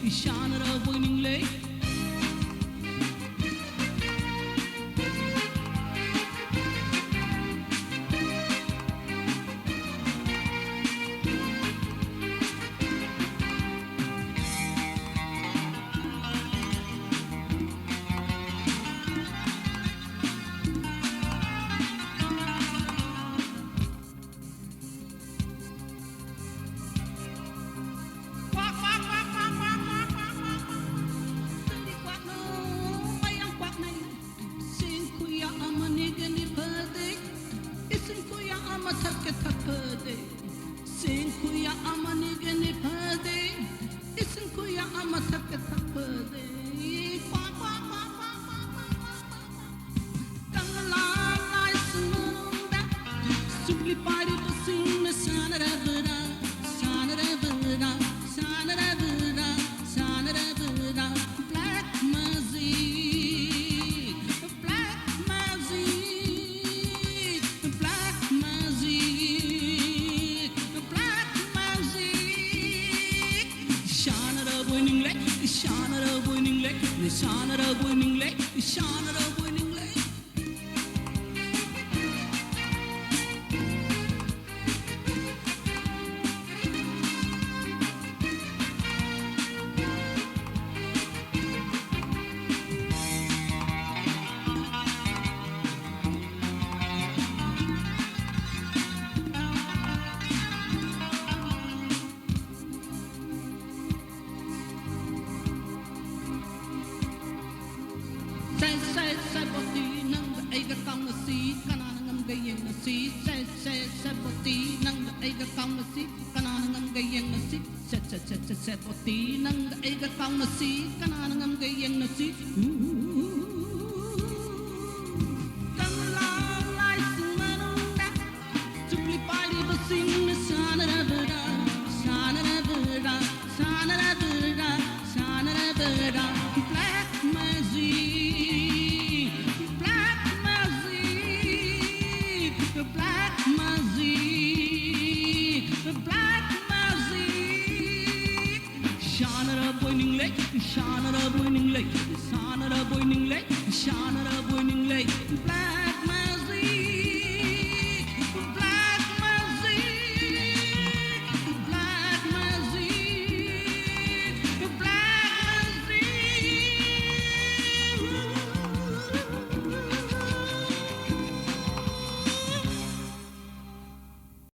Shanara winning lake. Sing kuya amani gani phade isin kuya amathak thapade kwa kwa kwa kwa kangla lai sununda subli pari to sing sanara bra sanara bra sanara bra sanara bra black magic black magic black magic winning leg, Shanara winning leg, Shanara winning leg, Shanara winning leg. Say boti nang aiga kang si kanana ngam gayeng si say boti nang aiga kang si kanana ngam gayeng si say boti nang aiga kang si kanana ngam gayeng si kang la lai sumanunda chupli pari basing sanara bra sanara bra sanara bra sanara bra